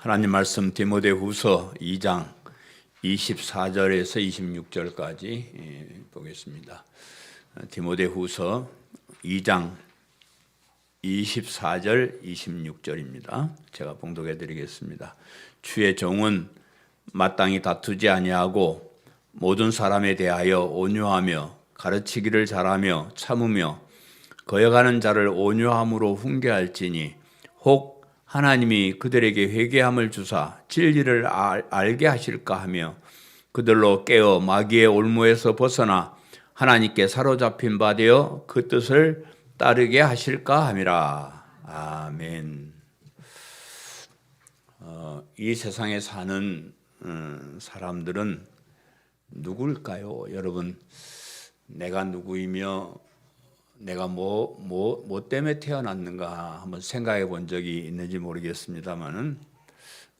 하나님 말씀 디모데후서 2장 24절에서 26절까지 보겠습니다. 디모데후서 2장 24절 26절입니다. 제가 봉독해 드리겠습니다. 주의 종은 마땅히 다투지 아니하고 모든 사람에 대하여 온유하며 가르치기를 잘하며 참으며 거역하는 자를 온유함으로 훈계할지니 혹 하나님이 그들에게 회개함을 주사 진리를 알게 하실까 하며 그들로 깨어 마귀의 올무에서 벗어나 하나님께 사로잡힌 바 되어 그 뜻을 따르게 하실까 함이라. 아멘. 이 세상에 사는 사람들은 누굴까요? 여러분, 내가 누구이며 내가 뭐 때문에 태어났는가 한번 생각해 본 적이 있는지 모르겠습니다만은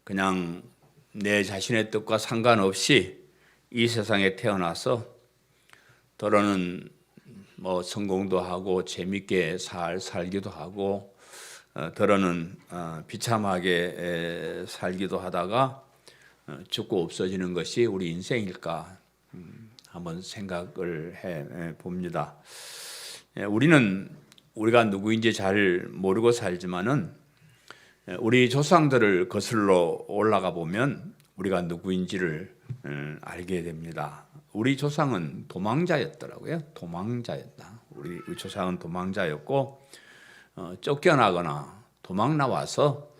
그냥 내 자신의 뜻과 상관없이 이 세상에 태어나서 때로는 성공도 하고 재밌게 살기도 하고 때로는 비참하게 살기도 하다가 죽고 없어지는 것이 우리 인생일까 한번 생각을 해 봅니다. 우리가 누구인지 잘 모르고 살지만은 우리 조상들을 거슬러 올라가 보면 우리가 누구인지를 알게 됩니다. 우리 조상은 도망자였더라고요. 도망자였다. 우리 조상은 도망자였고 쫓겨나거나 도망 나와서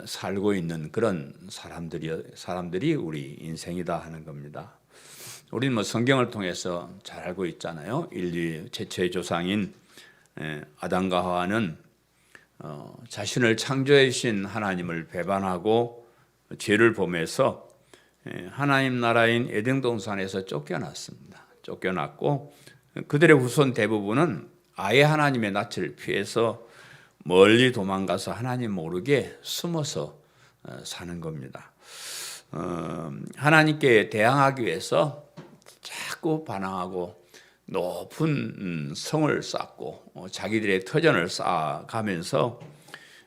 살고 있는 그런 사람들이 우리 인생이다 하는 겁니다. 우리는 성경을 통해서 잘 알고 있잖아요. 인류 최초의 조상인 아담과 하와는 자신을 창조해 주신 하나님을 배반하고 죄를 범해서 하나님 나라인 에덴 동산에서 쫓겨났습니다. 쫓겨났고 그들의 후손 대부분은 아예 하나님의 낯을 피해서 멀리 도망가서 하나님 모르게 숨어서 사는 겁니다. 하나님께 대항하기 위해서 자꾸 반항하고 높은 성을 쌓고 자기들의 터전을 쌓아가면서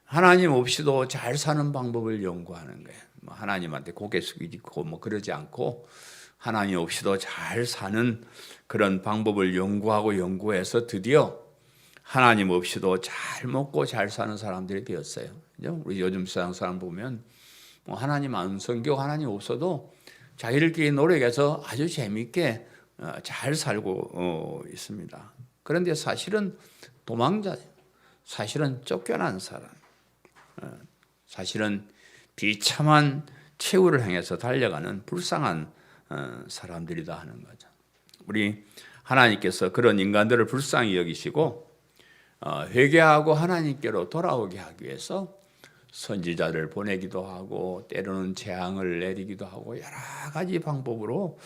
하나님 없이도 잘 사는 방법을 연구하는 거예요. 하나님한테 고개 숙이고 그러지 않고 하나님 없이도 잘 사는 그런 방법을 연구해서 드디어 하나님 없이도 잘 먹고 잘 사는 사람들이 되었어요. 우리 요즘 세상 사람 보면 하나님 안 섬기고 하나님 없어도 자기들끼리 노력해서 아주 재미있게 잘 살고 있습니다. 그런데 사실은 도망자예요. 사실은 쫓겨난 사람. 사실은 비참한 최후를 향해서 달려가는 불쌍한 사람들이다 하는 거죠. 우리 하나님께서 그런 인간들을 불쌍히 여기시고 회개하고 하나님께로 돌아오게 하기 위해서 선지자를 보내기도 하고 때로는 재앙을 내리기도 하고 여러 가지 방법으로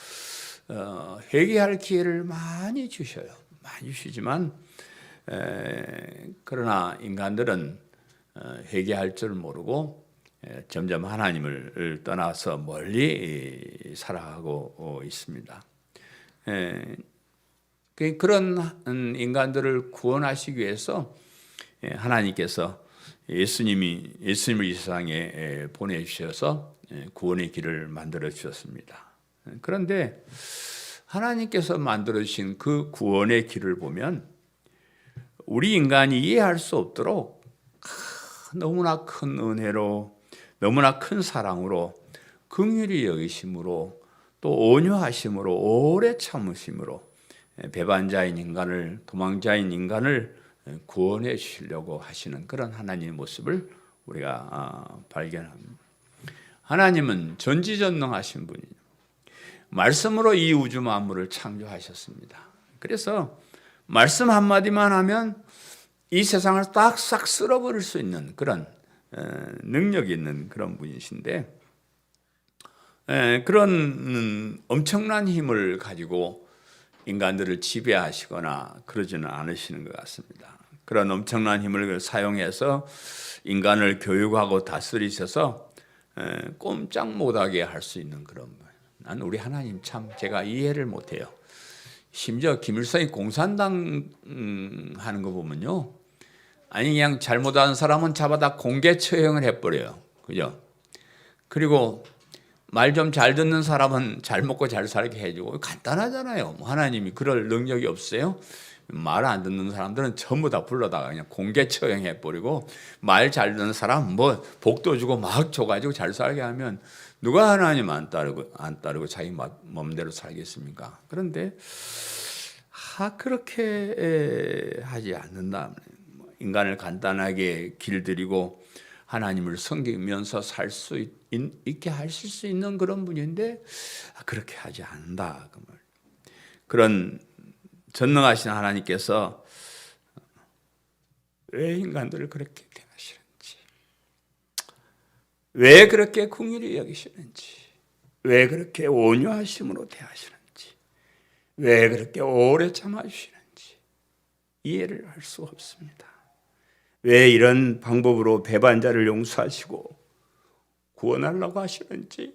회개할 기회를 많이 주셔요. 많이 주시지만 그러나 인간들은 회개할 줄 모르고 점점 하나님을 떠나서 멀리 살아가고 있습니다. 그런 인간들을 구원하시기 위해서 하나님께서 예수님을 이 세상에 보내주셔서 구원의 길을 만들어 주셨습니다. 그런데 하나님께서 만들어주신 그 구원의 길을 보면 우리 인간이 이해할 수 없도록 너무나 큰 은혜로 너무나 큰 사랑으로 긍휼히 여기심으로 또 온유하심으로 오래 참으심으로 배반자인 인간을 도망자인 인간을 구원해 주시려고 하시는 그런 하나님의 모습을 우리가 발견합니다. 하나님은 전지전능하신 분이에요. 말씀으로 이 우주 만물을 창조하셨습니다. 그래서 말씀 한마디만 하면 이 세상을 딱 싹 쓸어버릴 수 있는 그런 능력이 있는 그런 분이신데 그런 엄청난 힘을 가지고 인간들을 지배하시거나 그러지는 않으시는 것 같습니다. 그런 엄청난 힘을 사용해서 인간을 교육하고 다스리셔서 꼼짝 못하게 할 수 있는 그런 거예요. 난 우리 하나님 참 제가 이해를 못해요. 심지어 김일성이 공산당 하는 거 보면요, 아니 그냥 잘못하는 사람은 잡아다 공개 처형을 해버려요. 그죠? 그리고 말 좀 잘 듣는 사람은 잘 먹고 잘 살게 해주고 간단하잖아요. 뭐 하나님이 그럴 능력이 없어요? 말 안 듣는 사람들은 전부 다 불러다가 그냥 공개 처형해 버리고 말 잘 듣는 사람 뭐 복도 주고 막 줘가지고 잘 살게 하면 누가 하나님 안 따르고 자기 맘대로 살겠습니까? 그런데 그렇게 하지 않는다. 인간을 간단하게 길들이고 하나님을 섬기면서 살 수 있게 하실 수 있는 그런 분인데 그렇게 하지 않는다. 그런 전능하신 하나님께서 왜 인간들을 그렇게 대하시는지, 왜 그렇게 긍휼히 여기시는지, 왜 그렇게 온유하심으로 대하시는지, 왜 그렇게 오래 참아주시는지 이해를 할 수가 없습니다. 왜 이런 방법으로 배반자를 용서하시고 구원하려고 하시는지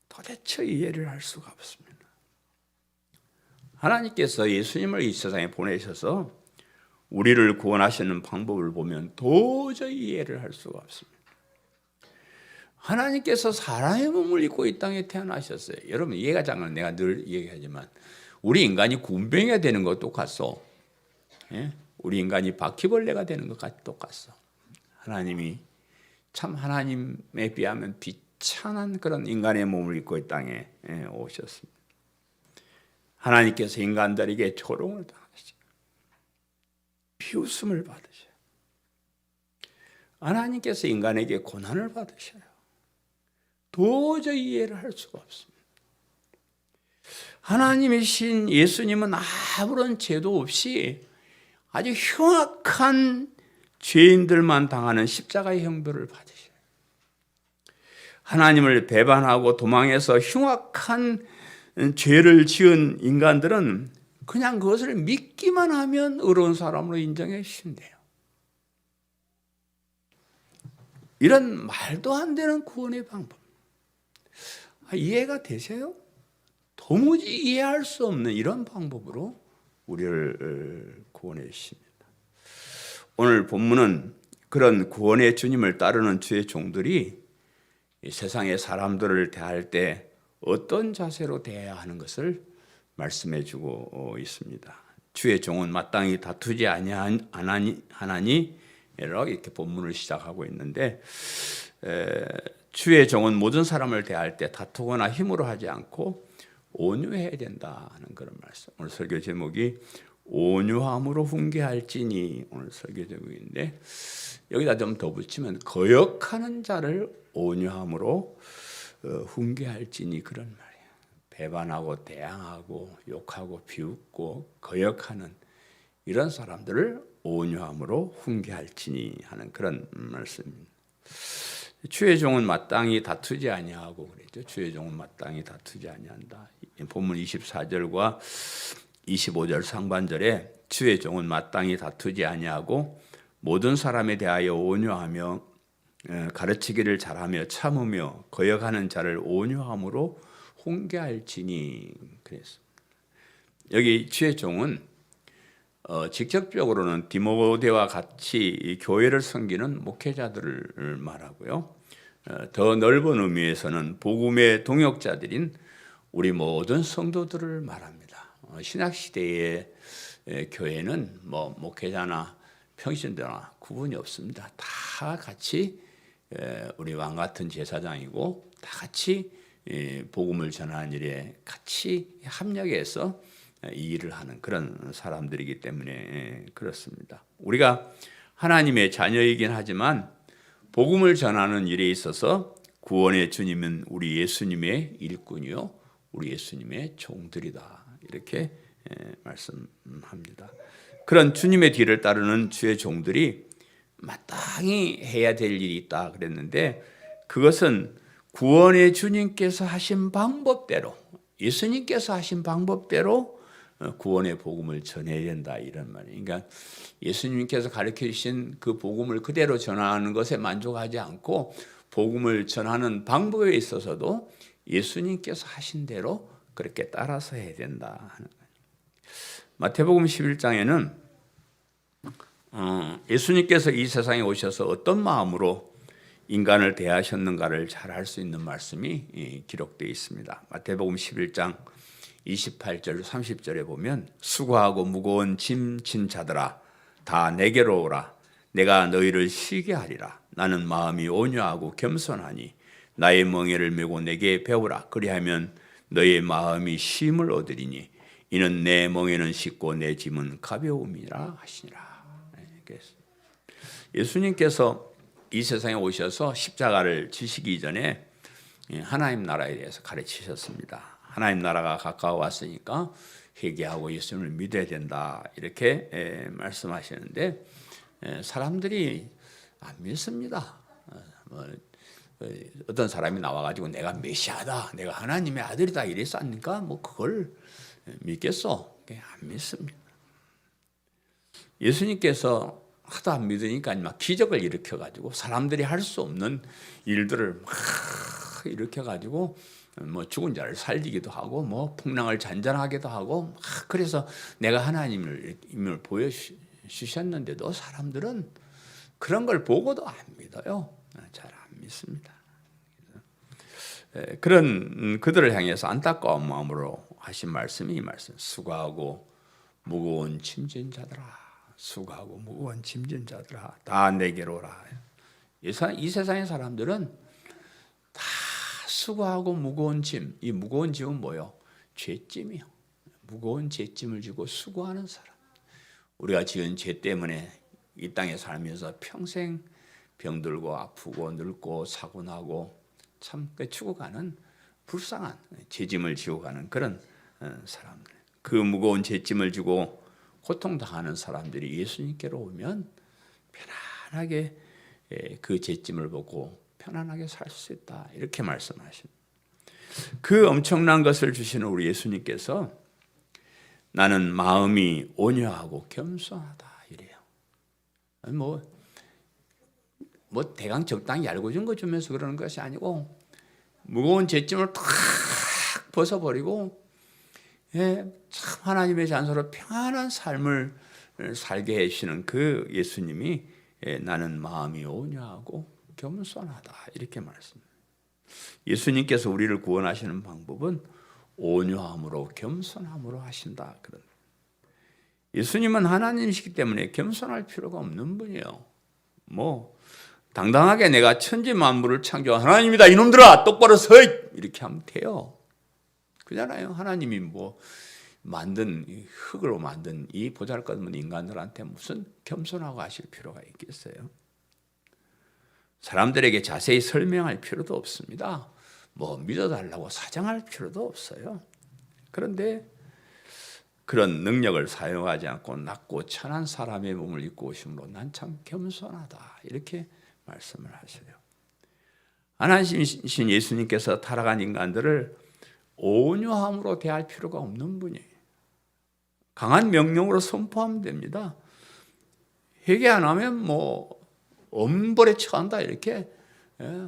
도대체 이해를 할 수가 없습니다. 하나님께서 예수님을 이 세상에 보내셔서 우리를 구원하시는 방법을 보면 도저히 이해를 할 수가 없습니다. 하나님께서 사람의 몸을 입고 이 땅에 태어나셨어요. 여러분 이해가 잘 안 가요. 내가 늘 얘기하지만 우리 인간이 굼벵이가 되는 것 똑같소. 예? 우리 인간이 바퀴벌레가 되는 것과 똑같소. 하나님이 참 하나님에 비하면 비천한 그런 인간의 몸을 입고 이 땅에 오셨습니다. 하나님께서 인간들에게 조롱을 당하시죠. 비웃음을 받으셔요. 하나님께서 인간에게 고난을 받으셔요. 도저히 이해를 할 수가 없습니다. 하나님이신 예수님은 아무런 죄도 없이 아주 흉악한 죄인들만 당하는 십자가의 형벌을 받으셔요. 하나님을 배반하고 도망해서 흉악한 죄를 지은 인간들은 그냥 그것을 믿기만 하면 의로운 사람으로 인정해 주신대요. 이런 말도 안 되는 구원의 방법. 이해가 되세요? 도무지 이해할 수 없는 이런 방법으로 우리를 구원해 주십니다. 오늘 본문은 그런 구원의 주님을 따르는 주의 종들이 이 세상의 사람들을 대할 때 어떤 자세로 대해야 하는 것을 말씀해 주고 있습니다. 주의 종은 마땅히 다투지 아니하나니 이렇게 본문을 시작하고 있는데 주의 종은 모든 사람을 대할 때 다투거나 힘으로 하지 않고 온유해야 된다 하는 그런 말씀. 오늘 설교 제목이 온유함으로 훈계할지니 오늘 설교 제목인데 여기다 좀 더 붙이면 거역하는 자를 온유함으로 훈계할지니 그런 말이에요. 배반하고 대항하고 욕하고 비웃고 거역하는 이런 사람들을 온유함으로 훈계할지니 하는 그런 말씀입니다. 주의 종은 마땅히 다투지 아니하고 그랬죠. 주의 종은 마땅히 다투지 아니한다. 본문 24절과 25절 상반절에 주의 종은 마땅히 다투지 아니하고 모든 사람에 대하여 온유하며 가르치기를 잘하며 참으며 거역하는 자를 온유함으로 훈계할지니 그랬습니다. 여기 주의 종은 직접적으로는 디모데와 같이 교회를 섬기는 목회자들을 말하고요. 더 넓은 의미에서는 복음의 동역자들인 우리 모든 성도들을 말합니다. 신약 시대의 교회는 뭐 목회자나 평신도나 구분이 없습니다. 다 같이 우리 왕 같은 제사장이고 다 같이 복음을 전하는 일에 같이 합력해서 이 일을 하는 그런 사람들이기 때문에 그렇습니다. 우리가 하나님의 자녀이긴 하지만 복음을 전하는 일에 있어서 구원의 주님은 우리 예수님의 일꾼이요 우리 예수님의 종들이다 이렇게 말씀합니다. 그런 주님의 뒤를 따르는 주의 종들이 마땅히 해야 될 일이 있다 그랬는데 그것은 구원의 주님께서 하신 방법대로 예수님께서 하신 방법대로 구원의 복음을 전해야 된다 이런 말이에요. 그러니까 예수님께서 가르쳐 주신 그 복음을 그대로 전하는 것에 만족하지 않고 복음을 전하는 방법에 있어서도 예수님께서 하신 대로 그렇게 따라서 해야 된다 하는 거예요. 마태복음 11장에는 예수님께서 이 세상에 오셔서 어떤 마음으로 인간을 대하셨는가를 잘 알 수 있는 말씀이 기록되어 있습니다. 마태복음 11장 28절 30절에 보면 수고하고 무거운 짐 진 자들아 다 내게로 오라. 내가 너희를 쉬게 하리라. 나는 마음이 온유하고 겸손하니 나의 멍에를 메고 내게 배우라. 그리하면 너의 마음이 쉼을 얻으리니 이는 내 멍에는 쉽고 내 짐은 가벼움이라 하시니라. 예수님께서 이 세상에 오셔서 십자가를 지시기 전에 하나님 나라에 대해서 가르치셨습니다. 하나님 나라가 가까워왔으니까 회개하고 예수님을 믿어야 된다 이렇게 말씀하시는데 사람들이 안 믿습니다. 어떤 사람이 나와가지고 내가 메시아다, 내가 하나님의 아들이다 이래서 하니까 뭐 그걸 믿겠어? 안 믿습니다. 예수님께서 하도 안 믿으니까 막 기적을 일으켜가지고 사람들이 할 수 없는 일들을 막 일으켜가지고 뭐 죽은 자를 살리기도 하고 뭐 풍랑을 잔잔하게도 하고 막 그래서 내가 하나님을 보여주셨는데도 사람들은 그런 걸 보고도 안 믿어요. 잘 안 믿습니다. 그런 그들을 향해서 안타까운 마음으로 하신 말씀이 이 말씀. 수고하고 무거운 짐진 자들아. 수고하고 무거운 짐진 자들아 다 내게로 오라. 이 세상의 사람들은 다 수고하고 무거운 짐. 이 무거운 짐은 뭐요? 죄짐이요. 무거운 죄짐을 지고 수고하는 사람. 우리가 지은 죄 때문에 이 땅에 살면서 평생 병들고 아프고 늙고 사고 나고 참 죽어가는 불쌍한 죄짐을 지고 가는 그런 사람들. 그 무거운 죄짐을 지고 고통당하는 사람들이 예수님께로 오면 편안하게 그 죄짐을 벗고 편안하게 살 수 있다 이렇게 말씀하십니다. 그 엄청난 것을 주시는 우리 예수님께서 나는 마음이 온유하고 겸손하다 이래요. 뭐 대강 적당히 알고 준 거 주면서 그러는 것이 아니고 무거운 죄짐을 탁 벗어버리고 참 하나님의 잔소로 평안한 삶을 살게 해주시는 그 예수님이 나는 마음이 온유하고 겸손하다 이렇게 말씀합니다. 예수님께서 우리를 구원하시는 방법은 온유함으로 겸손함으로 하신다. 그런 예수님은 하나님이시기 때문에 겸손할 필요가 없는 분이에요. 뭐 당당하게 내가 천지 만물을 창조한 하나님이다 이놈들아 똑바로 서 이렇게 하면 돼요. 그잖아요. 하나님이 뭐 만든 흙으로 만든 이 보잘것없는 인간들한테 무슨 겸손하고 하실 필요가 있겠어요? 사람들에게 자세히 설명할 필요도 없습니다. 뭐 믿어달라고 사정할 필요도 없어요. 그런데 그런 능력을 사용하지 않고 낮고 천한 사람의 몸을 입고 오심으로 난 참 겸손하다 이렇게 말씀을 하셔요. 하나님이신 예수님께서 타락한 인간들을 온유함으로 대할 필요가 없는 분이에요. 강한 명령으로 선포하면 됩니다. 회개 안 하면 뭐 엄벌에 처한다 이렇게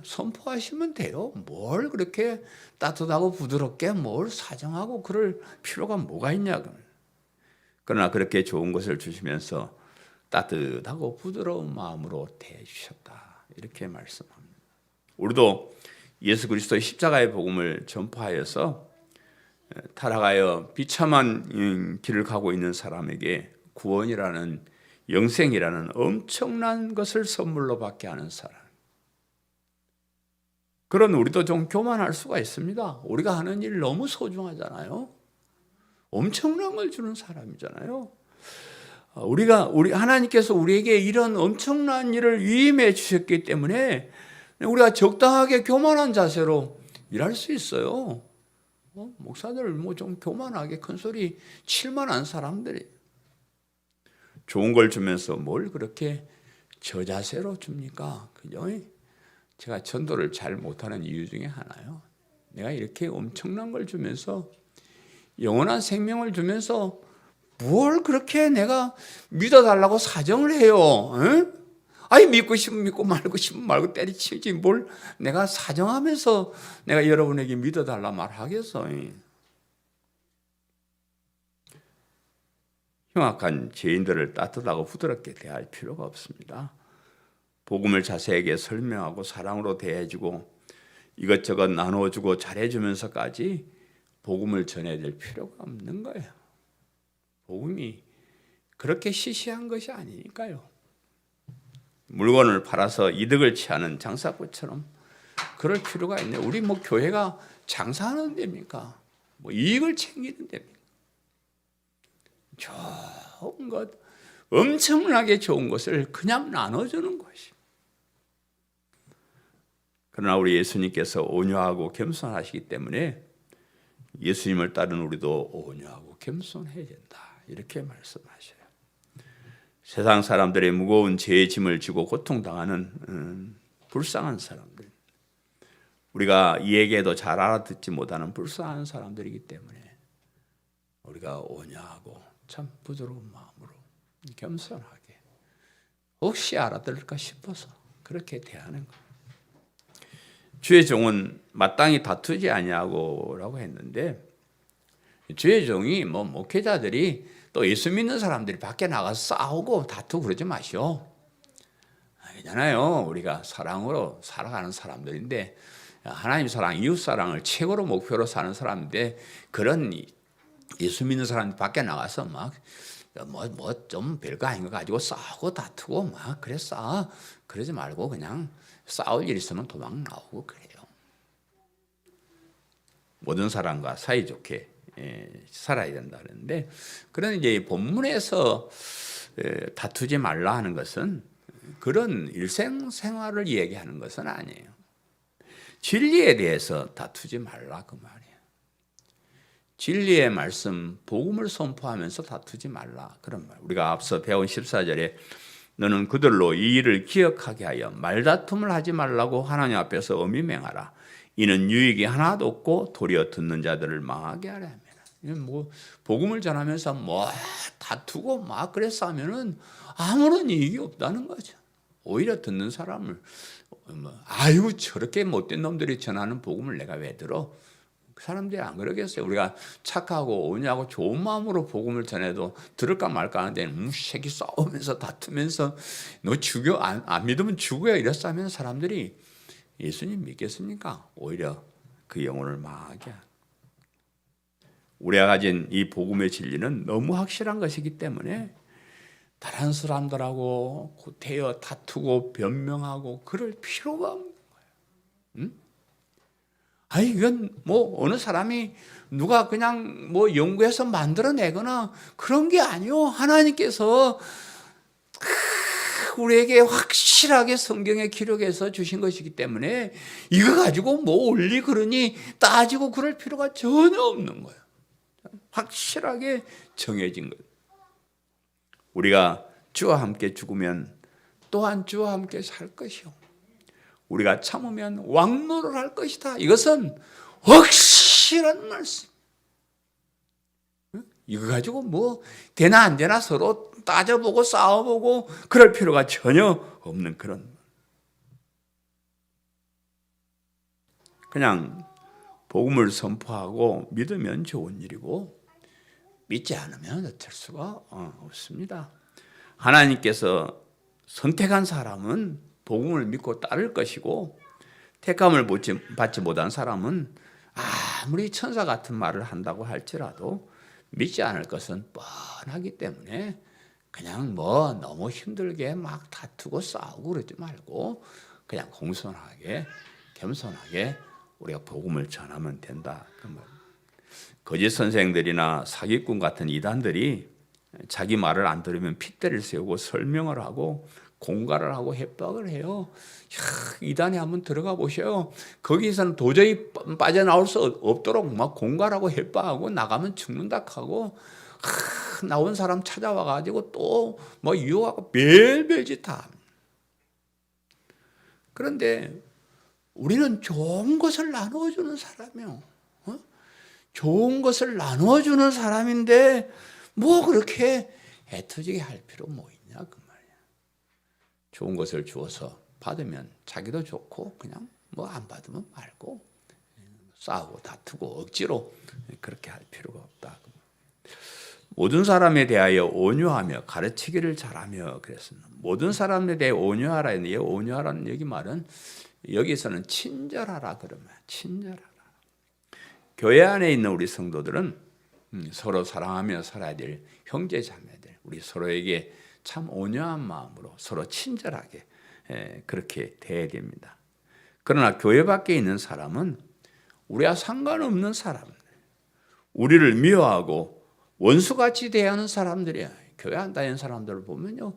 선포하시면 돼요. 뭘 그렇게 따뜻하고 부드럽게 뭘 사정하고 그럴 필요가 뭐가 있냐. 그러나 그렇게 좋은 것을 주시면서 따뜻하고 부드러운 마음으로 대해주셨다 이렇게 말씀합니다. 우리도 예수 그리스도의 십자가의 복음을 전파하여서 타락하여 비참한 길을 가고 있는 사람에게 구원이라는 영생이라는 엄청난 것을 선물로 받게 하는 사람. 그런 우리도 좀 교만할 수가 있습니다. 우리가 하는 일 너무 소중하잖아요. 엄청난 걸 주는 사람이잖아요. 우리 하나님께서 우리에게 이런 엄청난 일을 위임해 주셨기 때문에 우리가 적당하게 교만한 자세로 일할 수 있어요. 목사들 뭐 좀 교만하게 큰 소리 칠만한 사람들이 좋은 걸 주면서 뭘 그렇게 저자세로 줍니까? 그죠? 제가 전도를 잘 못하는 이유 중에 하나요. 내가 이렇게 엄청난 걸 주면서 영원한 생명을 주면서 뭘 그렇게 내가 믿어달라고 사정을 해요? 에? 아니 믿고 싶으면 믿고 말고 싶으면 말고 때리치지 뭘 내가 사정하면서 내가 여러분에게 믿어달라 말하겠어. 흉악한 죄인들을 따뜻하고 부드럽게 대할 필요가 없습니다. 복음을 자세하게 설명하고 사랑으로 대해주고 이것저것 나눠주고 잘해주면서까지 복음을 전해야 될 필요가 없는 거예요. 복음이 그렇게 시시한 것이 아니니까요. 물건을 팔아서 이득을 취하는 장사꾼처럼 그럴 필요가 있네. 우리 뭐 교회가 장사하는 데입니까? 뭐 이익을 챙기는 데입니까? 좋은 것, 엄청나게 좋은 것을 그냥 나눠주는 것이. 그러나 우리 예수님께서 온유하고 겸손하시기 때문에 예수님을 따른 우리도 온유하고 겸손해야 된다. 이렇게 말씀하셔요. 세상 사람들의 무거운 죄의 짐을 지고 고통당하는 불쌍한 사람들, 우리가 이 얘기에도 잘 알아듣지 못하는 불쌍한 사람들이기 때문에 우리가 온유하고 참 부드러운 마음으로 겸손하게 혹시 알아들을까 싶어서 그렇게 대하는 거예요. 주의 종은 마땅히 다투지 아니하고라고 했는데, 주의 종이 뭐 목회자들이 또 예수 믿는 사람들이 밖에 나가서 싸우고 다투고 그러지 마시오. 아니잖아요. 우리가 사랑으로 살아가는 사람들인데, 하나님 사랑, 이웃 사랑을 최고로 목표로 사는 사람인데, 그런 예수 믿는 사람들 밖에 나가서 막 뭐 좀 별거 아닌 거 가지고 싸우고 다투고 막 그랬어. 그러지 말고 그냥 싸울 일 있으면 도망 나오고 그래요. 모든 사람과 사이좋게 살아야 된다 그러는데, 그런 이제 본문에서 다투지 말라 하는 것은 그런 일생생활을 얘기하는 것은 아니에요. 진리에 대해서 다투지 말라 그 말이에요. 진리의 말씀, 복음을 선포하면서 다투지 말라 그런 말. 우리가 앞서 배운 14절에 너는 그들로 이 일을 기억하게 하여 말다툼을 하지 말라고 하나님 앞에서 엄히 맹하라. 이는 유익이 하나도 없고 도리어 듣는 자들을 망하게 하려 합니다. 뭐 복음을 전하면서 뭐 다투고 막 그래서 하면은 아무런 이익이 없다는 거죠. 오히려 듣는 사람을 아유 저렇게 못된 놈들이 전하는 복음을 내가 왜 들어? 사람들이 안 그러겠어요. 우리가 착하고 온유하고 좋은 마음으로 복음을 전해도 들을까 말까 하는데 새끼 싸우면서 다투면서 너 죽여 안 믿으면 죽어야 이랬어 하면 사람들이 예수님 믿겠습니까? 오히려 그 영혼을 망하게. 우리가 가진 이 복음의 진리는 너무 확실한 것이기 때문에 다른 사람들하고 구태여 다투고 변명하고 그럴 필요가 없는 거예요. 응? 아니 이건 뭐 어느 사람이 누가 그냥 뭐 연구해서 만들어내거나 그런 게 아니요. 하나님께서 우리에게 확실하게 성경에 기록해서 주신 것이기 때문에 이거 가지고 뭐 올리 그러니 따지고 그럴 필요가 전혀 없는 거예요. 확실하게 정해진 것. 우리가 주와 함께 죽으면 또한 주와 함께 살 것이요. 우리가 참으면 왕노를 할 것이다. 이것은 확실한 말씀. 이거 가지고 뭐 되나 안 되나 서로 따져보고 싸워보고 그럴 필요가 전혀 없는 그런. 그냥 복음을 선포하고 믿으면 좋은 일이고 믿지 않으면 어쩔 수가 없습니다. 하나님께서 선택한 사람은 복음을 믿고 따를 것이고 택함을 받지 못한 사람은 아무리 천사 같은 말을 한다고 할지라도 믿지 않을 것은 뻔하기 때문에 그냥 뭐 너무 힘들게 막 다투고 싸우고 그러지 말고 그냥 공손하게 겸손하게 우리가 복음을 전하면 된다. 거짓 선생들이나 사기꾼 같은 이단들이 자기 말을 안 들으면 핏대를 세우고 설명을 하고 공갈을 하고 협박을 해요. 이단에 한번 들어가 보셔요. 거기서는 도저히 빠져나올 수 없도록 막 공갈하고 협박하고 나가면 죽는다 하고 나온 사람 찾아와 가지고 또 뭐 유혹하고 별별 짓 다. 그런데 우리는 좋은 것을 나누어주는 사람이요. 좋은 것을 나누어주는 사람인데 뭐 그렇게 애터지게 할 필요 뭐 있냐 그 말이야. 좋은 것을 주어서 받으면 자기도 좋고 그냥 뭐 안 받으면 말고 싸우고 다투고 억지로 그렇게 할 필요가 없다. 모든 사람에 대하여 온유하며 가르치기를 잘하며 그랬습니다. 모든 사람에 대해 온유하라는 온유하라는 여기 말은 여기서는 친절하라 그러면 친절하라. 교회 안에 있는 우리 성도들은 서로 사랑하며 살아야 될 형제 자매들, 우리 서로에게 참 온유한 마음으로 서로 친절하게 그렇게 대해야 됩니다. 그러나 교회 밖에 있는 사람은 우리와 상관없는 사람들, 우리를 미워하고 원수같이 대하는 사람들이야. 교회 안 다니는 사람들을 보면요,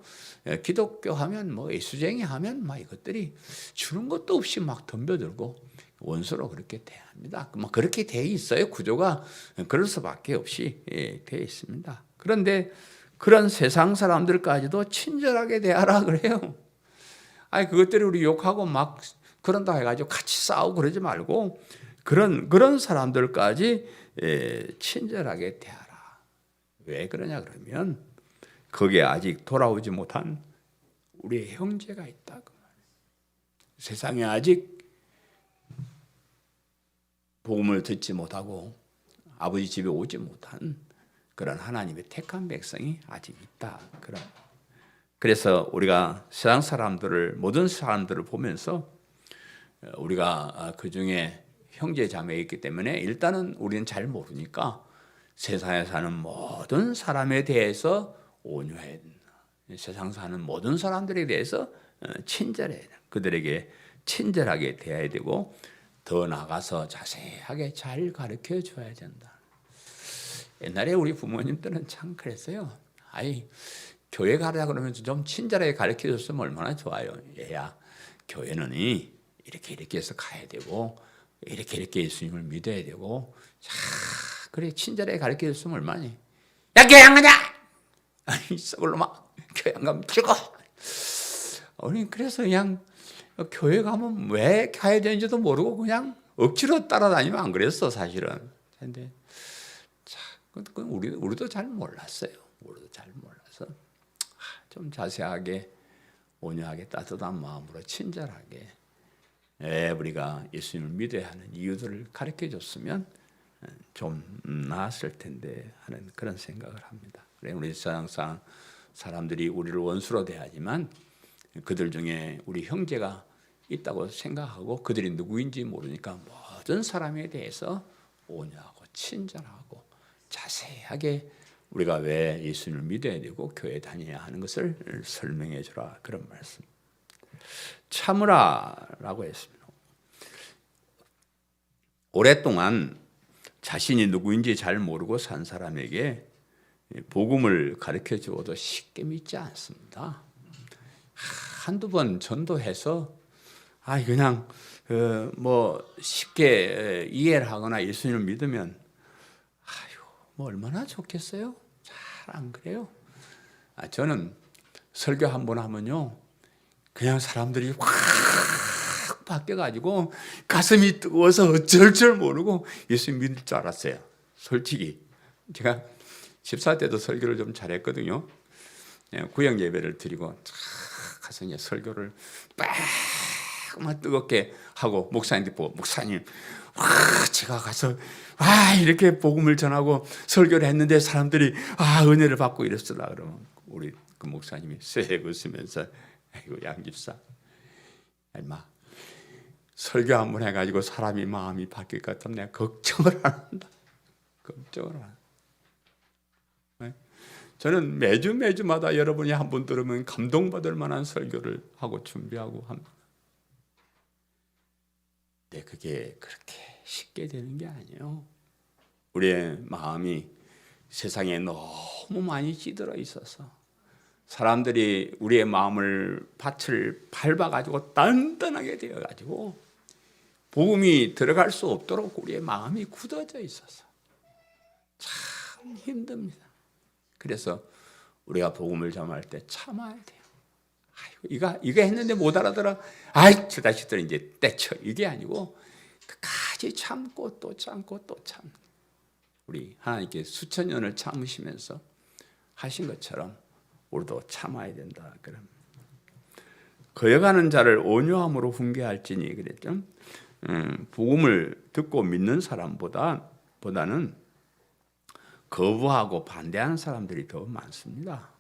기독교 하면 뭐 예수쟁이 하면 막 이것들이 주는 것도 없이 막 덤벼들고 원수로 그렇게 대합니다. 뭐 그렇게 돼 있어요. 구조가 그럴 수밖에 없이 돼 있습니다. 그런데 그런 세상 사람들까지도 친절하게 대하라 그래요. 아니 그것들이 우리 욕하고 막 그런다 해가지고 같이 싸우고 그러지 말고 그런 사람들까지 친절하게 대하라. 왜 그러냐 그러면 거기에 아직 돌아오지 못한 우리의 형제가 있다고. 세상에 아직 복음을 듣지 못하고 아버지 집에 오지 못한 그런 하나님의 택한 백성이 아직 있다. 그래서 우리가 세상 사람들을, 모든 사람들을 보면서 우리가 그 중에 형제 자매가 있기 때문에 일단은 우리는 잘 모르니까 세상에 사는 모든 사람에 대해서 온유해야 된다. 세상 사는 모든 사람들에 대해서 친절해야 된다. 그들에게 친절하게 대해야 되고 더 나아가서 자세하게 잘 가르쳐 줘야 된다. 옛날에 우리 부모님들은 참 그랬어요. 아이 교회 가라 그러면 좀 친절하게 가르쳐 줬으면 얼마나 좋아요. 얘야 교회는 이렇게 해서 가야 되고 이렇게 예수님을 믿어야 되고 자 그래 친절하게 가르쳐 줬으면 얼마니. 야 교회 안 가냐? 아니 썩을 놈아 교회 안 가면 죽어. 우리 그래서 그냥 교회 가면 왜 가야 되는지도 모르고 그냥 억지로 따라다니면 안 그랬어 사실은. 근데 우리도 잘 몰랐어요. 우리도 잘 몰라서 좀 자세하게 온유하게 따뜻한 마음으로 친절하게 우리가 예수님을 믿어야 하는 이유들을 가르쳐 줬으면 좀 나았을 텐데 하는 그런 생각을 합니다. 우리 세상 사람들이 우리를 원수로 대하지만 그들 중에 우리 형제가 있다고 생각하고 그들이 누구인지 모르니까 모든 사람에 대해서 온유하고 친절하고 자세하게 우리가 왜 예수님을 믿어야 되고 교회 다녀야 하는 것을 설명해 주라 그런 말씀. 참으라라고 했습니다. 오랫동안 자신이 누구인지 잘 모르고 산 사람에게 복음을 가르쳐 주어도 쉽게 믿지 않습니다. 한두 번 전도해서 그냥 쉽게 이해를 하거나 예수님을 믿으면 뭐 얼마나 좋겠어요? 잘 안 그래요? 저는 설교 한 번 하면요 그냥 사람들이 확 바뀌어가지고 가슴이 뜨거워서 어쩔 줄 모르고 예수님 믿을 줄 알았어요. 솔직히 제가 집사 때도 설교를 좀 잘했거든요. 구역 예배를 드리고 가서 이제 설교를 막 뜨겁게 하고 목사님들 보고 목사님 제가 가서 이렇게 복음을 전하고 설교를 했는데 사람들이 은혜를 받고 이랬으라 그러면 우리 그 목사님이 쎄 웃으면서 아이고 양집사 얼마 설교 한 번 해가지고 사람이 마음이 바뀔 것 같으면 내가 걱정을 안 한다. 걱정을 안 한다. 저는 매주마다 여러분이 한 번 들으면 감동받을 만한 설교를 하고 준비하고 합니다. 근데 그게 그렇게 쉽게 되는 게 아니에요. 우리의 마음이 세상에 너무 많이 찌들어 있어서 사람들이 우리의 마음을 밭을 밟아가지고 단단하게 되어가지고 복음이 들어갈 수 없도록 우리의 마음이 굳어져 있어서 참 힘듭니다. 그래서 우리가 복음을 전할 때 참아야 돼요. 이거 했는데 못 알아들어. 저 자식들 이제 떼쳐. 이게 아니고 끝까지 참고 또 참고 또 참. 우리 하나님께 수천 년을 참으시면서 하신 것처럼 우리도 참아야 된다. 그럼 거여가는 자를 온유함으로 훈계할지니 그랬죠. 복음을 듣고 믿는 사람보다는 거부하고 반대하는 사람들이 더 많습니다.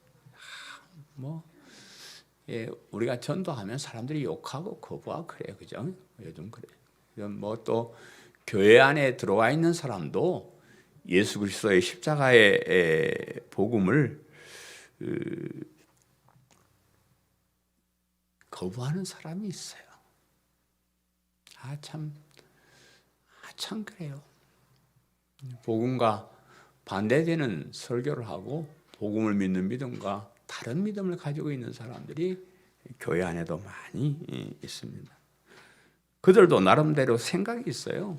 우리가 전도하면 사람들이 욕하고 거부하고 그래요, 그죠? 요즘 그래. 또 교회 안에 들어와 있는 사람도 예수 그리스도의 십자가의 복음을 거부하는 사람이 있어요. 참 그래요. 복음과 반대되는 설교를 하고 복음을 믿는 믿음과 다른 믿음을 가지고 있는 사람들이 교회 안에도 많이 있습니다. 그들도 나름대로 생각이 있어요.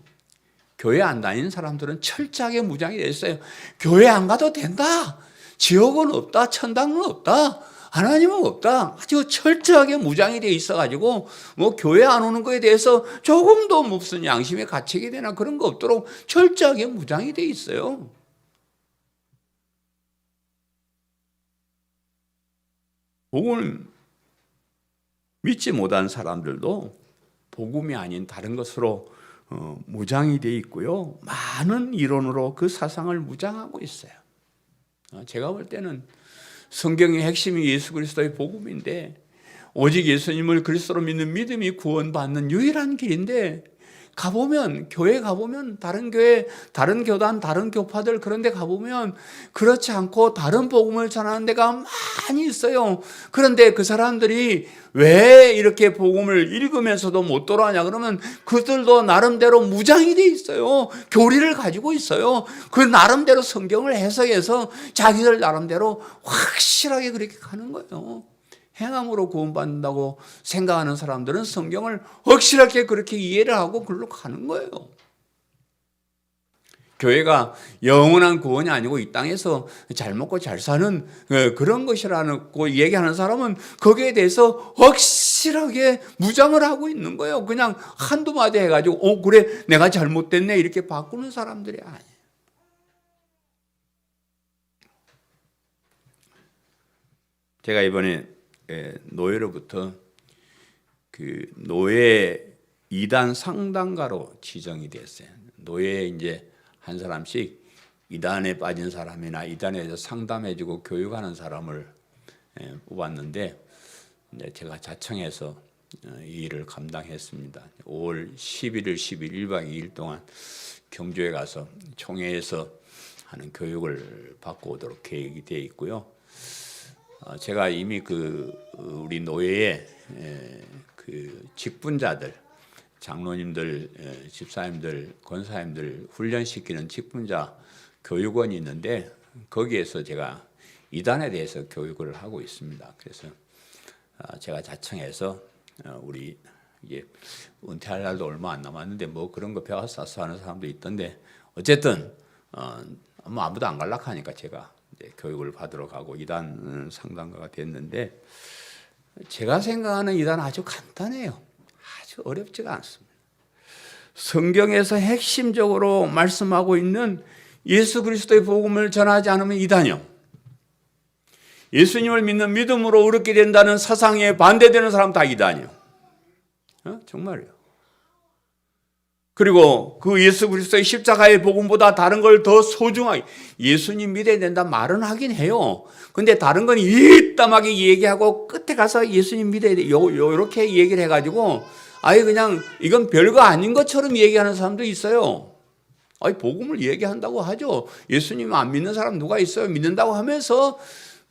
교회 안 다니는 사람들은 철저하게 무장이 되어 있어요. 교회 안 가도 된다. 지옥은 없다. 천당은 없다. 하나님은 없다. 아주 철저하게 무장이 되어 있어가지고 교회 안 오는 거에 대해서 조금도 무슨 양심의 가책이 되나 그런 거 없도록 철저하게 무장이 되어 있어요. 복음을 믿지 못한 사람들도 복음이 아닌 다른 것으로 무장이 되어 있고요. 많은 이론으로 그 사상을 무장하고 있어요. 제가 볼 때는 성경의 핵심이 예수 그리스도의 복음인데 오직 예수님을 그리스도로 믿는 믿음이 구원받는 유일한 길인데 교회 가보면 다른 교회, 다른 교단, 다른 교파들 그런 데 가보면 그렇지 않고 다른 복음을 전하는 데가 많이 있어요. 그런데 그 사람들이 왜 이렇게 복음을 읽으면서도 못 돌아오냐 그러면 그들도 나름대로 무장이 돼 있어요. 교리를 가지고 있어요. 그 나름대로 성경을 해석해서 자기들 나름대로 확실하게 그렇게 가는 거예요. 행함으로 구원받는다고 생각하는 사람들은 성경을 확실하게 그렇게 이해를 하고 글로 가는 거예요. 교회가 영원한 구원이 아니고 이 땅에서 잘 먹고 잘 사는 그런 것이라고 얘기하는 사람은 거기에 대해서 확실하게 무장을 하고 있는 거예요. 그냥 한두 마디 해가지고 그래 내가 잘못됐네 이렇게 바꾸는 사람들이 아니에요. 제가 이번에 노예로부터 그 노예 2단 상담가로 지정이 됐어요. 노예 이제 한 사람씩 2단에 빠진 사람이나 2단에서 상담해주고 교육하는 사람을 뽑았는데 제가 자청해서 이 일을 감당했습니다. 5월 11일, 10일 1박 2일 동안 경주에 가서 총회에서 하는 교육을 받고 오도록 계획이 되어 있고요. 제가 이미 우리 노예의 그 직분자들, 장로님들, 집사님들, 권사님들 훈련시키는 직분자 교육원이 있는데 거기에서 제가 이단에 대해서 교육을 하고 있습니다. 그래서 제가 자청해서 우리 이게 은퇴할 날도 얼마 안 남았는데 그런 거 배워서 하는 사람도 있던데 어쨌든 아무도 안 갈락하니까 제가 교육을 받으러 가고 이단 상담가가 됐는데 제가 생각하는 이단은 아주 간단해요. 아주 어렵지가 않습니다. 성경에서 핵심적으로 말씀하고 있는 예수 그리스도의 복음을 전하지 않으면 이단이요. 예수님을 믿는 믿음으로 얻게 된다는 사상에 반대되는 사람 다 이단이요. 정말요. 그리고 그 예수 그리스도의 십자가의 복음보다 다른 걸 더 소중하게 예수님 믿어야 된다 말은 하긴 해요. 근데 다른 건 이따하게 얘기하고 끝에 가서 예수님 믿어야 돼. 요렇게 얘기를 해가지고 아예 그냥 이건 별거 아닌 것처럼 얘기하는 사람도 있어요. 복음을 얘기한다고 하죠. 예수님 안 믿는 사람 누가 있어요? 믿는다고 하면서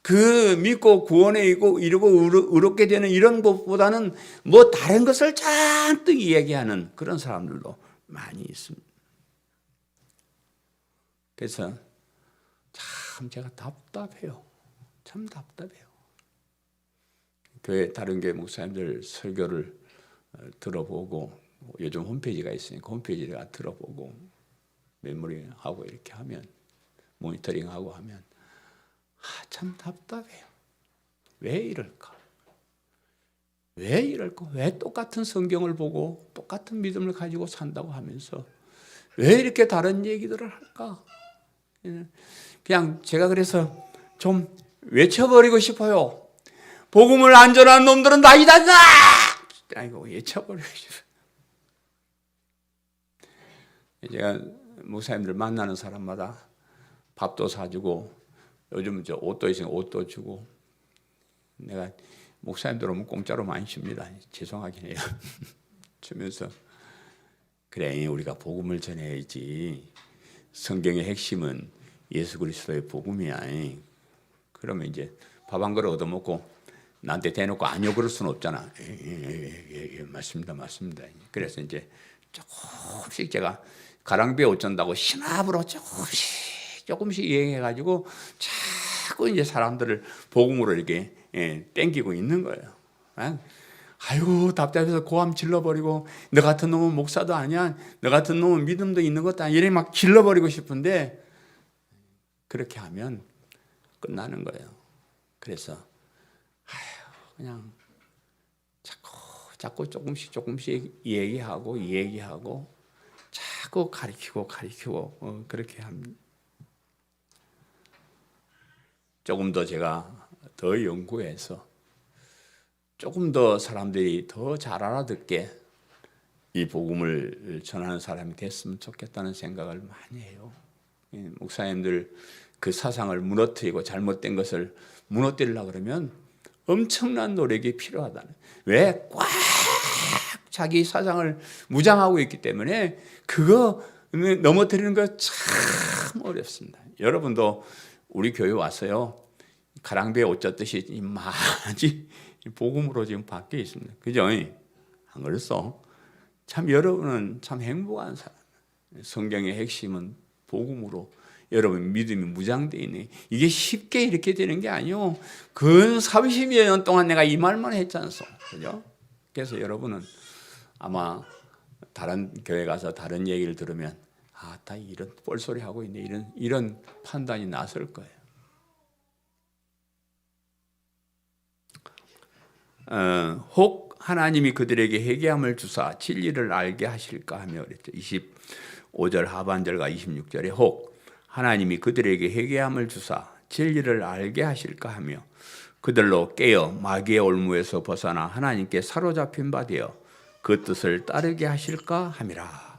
그 믿고 구원에 이르고 의롭게 되는 이런 것보다는 다른 것을 잔뜩 얘기하는 그런 사람들도 많이 있습니다. 그래서 참 제가 답답해요. 참 답답해요. 다른 교회 목사님들 설교를 들어보고 요즘 홈페이지가 있으니까 홈페이지를 들어보고 메모리하고 이렇게 하면 모니터링하고 하면 참 답답해요. 왜 이럴까? 왜 이럴까? 왜 똑같은 성경을 보고 똑같은 믿음을 가지고 산다고 하면서 왜 이렇게 다른 얘기들을 할까? 그냥 제가 그래서 좀 외쳐버리고 싶어요. 복음을 안 전하는 놈들은 다 이단이다! 아이고 외쳐버리고 싶어요. 제가 목사님들 만나는 사람마다 밥도 사주고 요즘 저 옷도 있으면 옷도 주고 내가 목사님들 오면 공짜로 많이 줍니다. 죄송하긴 해요. 주면서 그래 우리가 복음을 전해야지. 성경의 핵심은 예수 그리스도의 복음이야. 그러면 이제 밥 한 그릇 얻어먹고 나한테 대놓고 아니요 그럴 수는 없잖아. 예, 맞습니다. 그래서 이제 조금씩 제가 가랑비에 어쩐다고 신압으로 조금씩 이행해가지고 자꾸 이제 사람들을 복음으로 이렇게 땡기고 있는 거예요. 아이고 답답해서 고함 질러버리고 너 같은 놈은 목사도 아니야. 너 같은 놈은 믿음도 있는 것도 아니야. 이렇게 막 질러버리고 싶은데 그렇게 하면 끝나는 거예요. 그래서 그냥 자꾸 조금씩 얘기하고 자꾸 가리키고 그렇게 합니다. 조금 더 제가 더 연구해서 조금 더 사람들이 더 잘 알아듣게 이 복음을 전하는 사람이 됐으면 좋겠다는 생각을 많이 해요. 목사님들 그 사상을 무너뜨리고 잘못된 것을 무너뜨리려고 그러면 엄청난 노력이 필요하다는. 왜? 꽉 자기 사상을 무장하고 있기 때문에 그거 넘어뜨리는 거 참 어렵습니다. 여러분도 우리 교회 와서요. 가랑비에 옷 젖듯이 많이 복음으로 지금 바뀌어 있습니다. 그죠? 안 그랬어? 참 여러분은 참 행복한 사람. 성경의 핵심은 복음으로 여러분 믿음이 무장되어 있네. 이게 쉽게 이렇게 되는 게 아니요. 근 30여 년 동안 내가 이 말만 했잖소. 그죠? 그래서 여러분은 아마 다른 교회 가서 다른 얘기를 들으면 다 이런 뻘소리 하고 있네. 이런 판단이 나설 거예요. 혹 하나님이 그들에게 회개함을 주사 진리를 알게 하실까 하며 그랬죠. 25절 하반절과 26절에 혹 하나님이 그들에게 회개함을 주사 진리를 알게 하실까 하며 그들로 깨어 마귀의 올무에서 벗어나 하나님께 사로잡힌 바 되어 그 뜻을 따르게 하실까 함이라.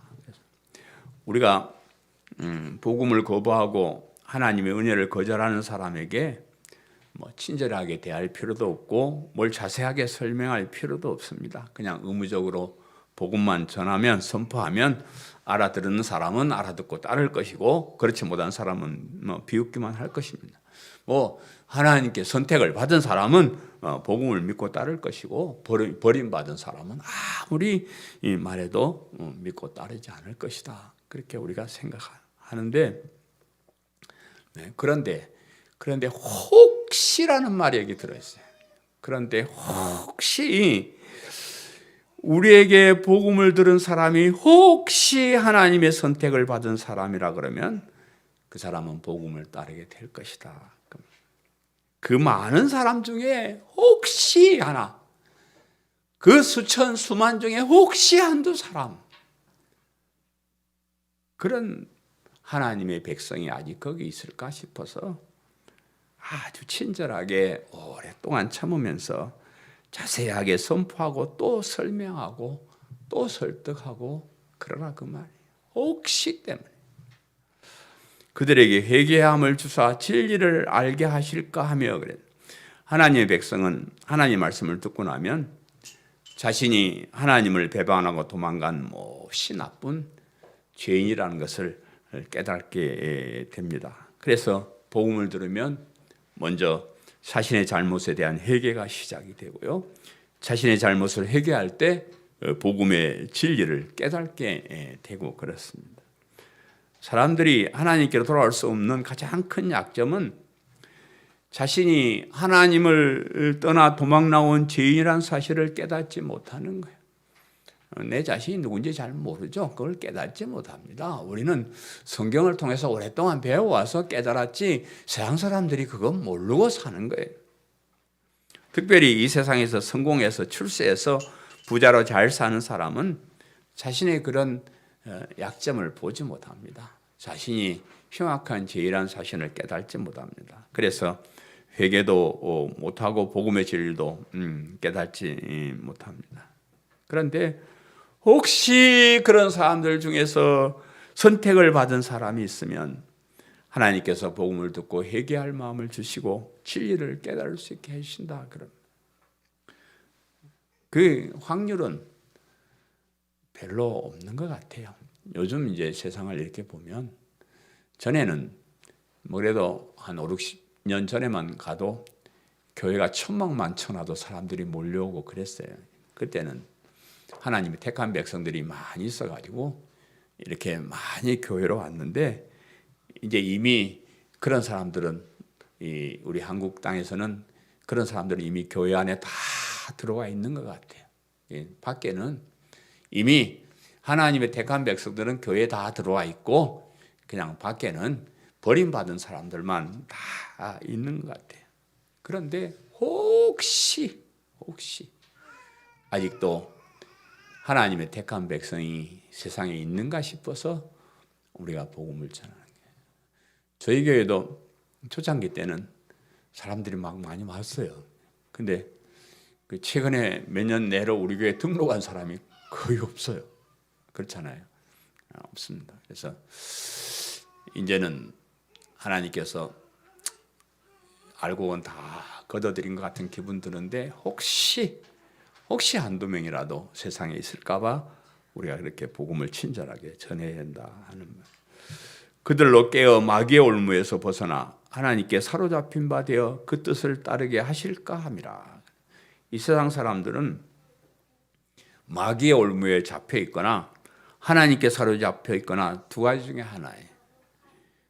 우리가 복음을 거부하고 하나님의 은혜를 거절하는 사람에게 친절하게 대할 필요도 없고 뭘 자세하게 설명할 필요도 없습니다. 그냥 의무적으로 복음만 전하면 선포하면 알아들은 사람은 알아듣고 따를 것이고 그렇지 못한 사람은 비웃기만 할 것입니다. 하나님께 선택을 받은 사람은 복음을 믿고 따를 것이고 버림받은 사람은 아무리 말해도 믿고 따르지 않을 것이다. 그렇게 우리가 생각하는데 그런데 혹시라는 말이 여기 들어있어요. 그런데 혹시 우리에게 복음을 들은 사람이 혹시 하나님의 선택을 받은 사람이라 그러면 그 사람은 복음을 따르게 될 것이다. 그 많은 사람 중에 혹시 하나, 그 수천 수만 중에 혹시 한두 사람, 그런 하나님의 백성이 아직 거기 있을까 싶어서 아주 친절하게 오랫동안 참으면서 자세하게 선포하고 또 설명하고 또 설득하고 그러나 그 말이에요. 혹시 때문에 그들에게 회개함을 주사 진리를 알게 하실까 하며 그래. 하나님의 백성은 하나님의 말씀을 듣고 나면 자신이 하나님을 배반하고 도망간 몹시 나쁜 죄인이라는 것을 깨닫게 됩니다. 그래서 복음을 들으면 먼저 자신의 잘못에 대한 회개가 시작이 되고요. 자신의 잘못을 회개할 때 복음의 진리를 깨닫게 되고 그렇습니다. 사람들이 하나님께로 돌아올 수 없는 가장 큰 약점은 자신이 하나님을 떠나 도망 나온 죄인이라는 사실을 깨닫지 못하는 거예요. 내 자신이 누군지 잘 모르죠. 그걸 깨닫지 못합니다. 우리는 성경을 통해서 오랫동안 배워와서 깨달았지 세상 사람들이 그건 모르고 사는 거예요. 특별히 이 세상에서 성공해서 출세해서 부자로 잘 사는 사람은 자신의 그런 약점을 보지 못합니다. 자신이 흉악한 죄인이라는 사실을 깨닫지 못합니다. 그래서 회개도 못하고 복음의 진리도 깨닫지 못합니다. 그런데 혹시 그런 사람들 중에서 선택을 받은 사람이 있으면 하나님께서 복음을 듣고 회개할 마음을 주시고 진리를 깨달을 수 있게 해주신다. 그럼 그 확률은 별로 없는 것 같아요. 요즘 이제 세상을 이렇게 보면 전에는 뭐 그래도 한 5, 60년 전에만 가도 교회가 천막만천하도 사람들이 몰려오고 그랬어요. 그때는 하나님이 택한 백성들이 많이 있어가지고 이렇게 많이 교회로 왔는데 이제 이미 그런 사람들은 우리 한국 땅에서는 그런 사람들은 이미 교회 안에 다 들어와 있는 것 같아요. 밖에는 이미 하나님의 택한 백성들은 교회에 다 들어와 있고 그냥 밖에는 버림받은 사람들만 다 있는 것 같아요. 그런데 혹시 아직도 하나님의 택한 백성이 세상에 있는가 싶어서 우리가 복음을 전하는 거예요. 저희 교회도 초창기 때는 사람들이 막 많이 왔어요. 근데 최근에 몇 년 내로 우리 교회에 등록한 사람이 거의 없어요. 그렇잖아요. 없습니다. 그래서 이제는 하나님께서 알고는 다 걷어들인 것 같은 기분 드는데 혹시 한두 명이라도 세상에 있을까 봐 우리가 그렇게 복음을 친절하게 전해야 된다 하는 말. 그들로 깨어 마귀의 올무에서 벗어나 하나님께 사로잡힌 바 되어 그 뜻을 따르게 하실까 함이라. 이 세상 사람들은 마귀의 올무에 잡혀 있거나 하나님께 사로잡혀 있거나 두 가지 중에 하나예요.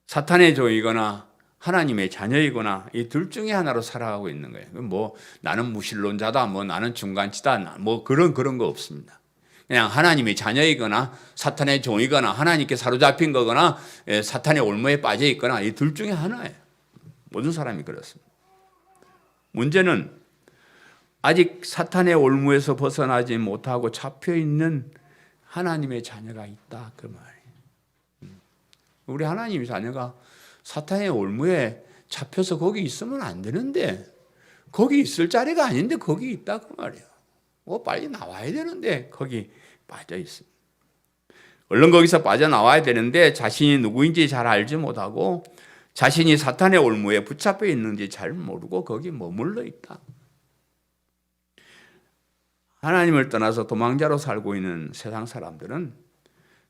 사탄의 종이거나 하나님의 자녀이거나 이 둘 중에 하나로 살아가고 있는 거예요. 뭐 나는 무신론자다, 뭐 나는 중간치다, 뭐 그런 거 없습니다. 그냥 하나님의 자녀이거나 사탄의 종이거나 하나님께 사로잡힌 거거나 사탄의 올무에 빠져 있거나 이 둘 중에 하나예요. 모든 사람이 그렇습니다. 문제는 아직 사탄의 올무에서 벗어나지 못하고 잡혀 있는 하나님의 자녀가 있다 그 말이에요. 우리 하나님의 자녀가 사탄의 올무에 잡혀서 거기 있으면 안 되는데 거기 있을 자리가 아닌데 거기 있다 그 말이에요. 빨리 나와야 되는데 거기 빠져 있습니다. 얼른 거기서 빠져나와야 되는데 자신이 누구인지 잘 알지 못하고 자신이 사탄의 올무에 붙잡혀 있는지 잘 모르고 거기 머물러 있다. 하나님을 떠나서 도망자로 살고 있는 세상 사람들은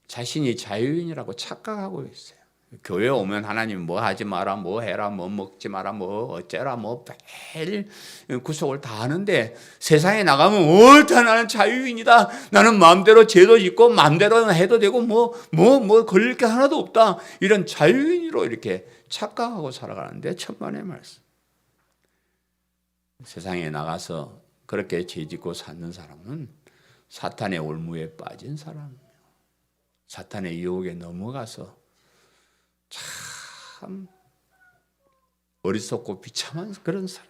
자신이 자유인이라고 착각하고 있어요. 교회 오면 하나님 뭐 하지 마라, 뭐 해라, 뭐 먹지 마라, 뭐 어째라, 뭐 매일 구속을 다 하는데 세상에 나가면 옳다 나는 자유인이다. 나는 마음대로 죄도 짓고 마음대로 해도 되고 뭐 걸릴 게 하나도 없다. 이런 자유인으로 이렇게 착각하고 살아가는데 천만의 말씀. 세상에 나가서 그렇게 죄 짓고 사는 사람은 사탄의 올무에 빠진 사람이에요. 사탄의 유혹에 넘어가서 참 어리석고 비참한 그런 사람.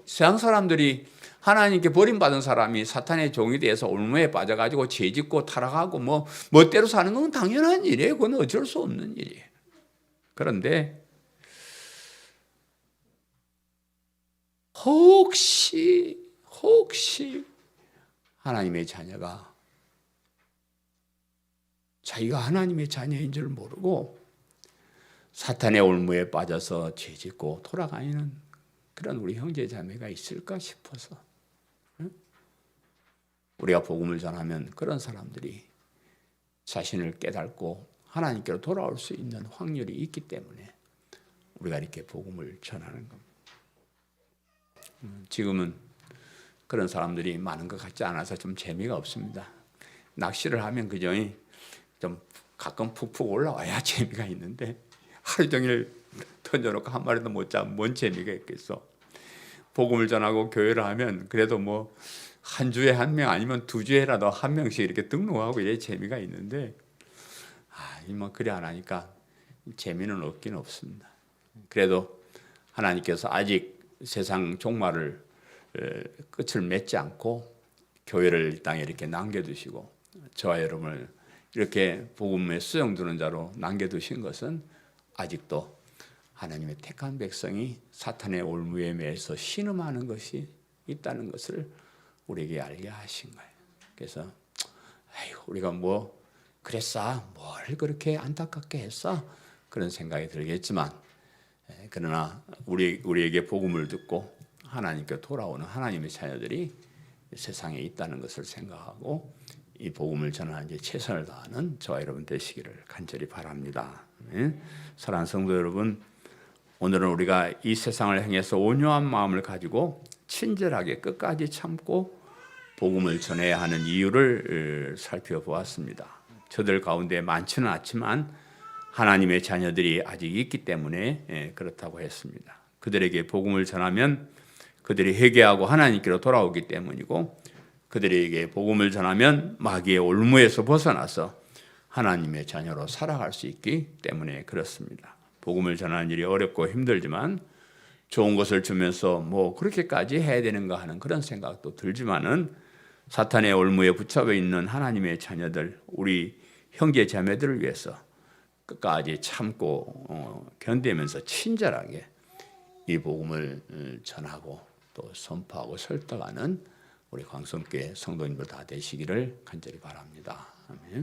세상 사람들이 하나님께 버림받은 사람이 사탄의 종이 돼서 올무에 빠져가지고 죄짓고 타락하고 멋대로 사는 건 당연한 일이에요. 그건 어쩔 수 없는 일이에요. 그런데 혹시 하나님의 자녀가 자기가 하나님의 자녀인 줄 모르고 사탄의 올무에 빠져서 죄짓고 돌아가는 그런 우리 형제 자매가 있을까 싶어서 우리가 복음을 전하면 그런 사람들이 자신을 깨닫고 하나님께로 돌아올 수 있는 확률이 있기 때문에 우리가 이렇게 복음을 전하는 겁니다. 지금은 그런 사람들이 많은 것 같지 않아서 좀 재미가 없습니다. 낚시를 하면 그저 좀 가끔 푹푹 올라와야 재미가 있는데 하루 종일 던져놓고 한 마리도 못 잡으면 뭔 재미가 있겠어. 복음을 전하고 교회를 하면 그래도 한 주에 한 명 아니면 두 주에라도 한 명씩 이렇게 등록하고 이래 재미가 있는데 그래 안 하니까 재미는 없긴 없습니다. 그래도 하나님께서 아직 세상 종말을 끝을 맺지 않고 교회를 이 땅에 이렇게 남겨두시고 저와 여러분을 이렇게 복음에 수용두는 자로 남겨두신 것은 아직도 하나님의 택한 백성이 사탄의 올무에 매여서 신음하는 것이 있다는 것을 우리에게 알게 하신 거예요. 그래서 우리가 그랬어? 뭘 그렇게 안타깝게 했어? 그런 생각이 들겠지만, 그러나 우리에게 복음을 듣고 하나님께 돌아오는 하나님의 자녀들이 세상에 있다는 것을 생각하고 이 복음을 전하는 데 최선을 다하는 저와 여러분 되시기를 간절히 바랍니다. 사랑하는 성도 여러분, 오늘은 우리가 이 세상을 향해서 온유한 마음을 가지고 친절하게 끝까지 참고 복음을 전해야 하는 이유를 살펴보았습니다. 저들 가운데 많지는 않지만 하나님의 자녀들이 아직 있기 때문에 그렇다고 했습니다. 그들에게 복음을 전하면 그들이 회개하고 하나님께로 돌아오기 때문이고, 그들에게 복음을 전하면 마귀의 올무에서 벗어나서 하나님의 자녀로 살아갈 수 있기 때문에 그렇습니다. 복음을 전하는 일이 어렵고 힘들지만 좋은 것을 주면서 뭐 그렇게까지 해야 되는가 하는 그런 생각도 들지만은, 사탄의 올무에 붙잡혀 있는 하나님의 자녀들, 우리 형제 자매들을 위해서 끝까지 참고 견디면서 친절하게 이 복음을 전하고 또 선포하고 설득하는 우리 광성교회 성도님들 다 되시기를 간절히 바랍니다. 아멘.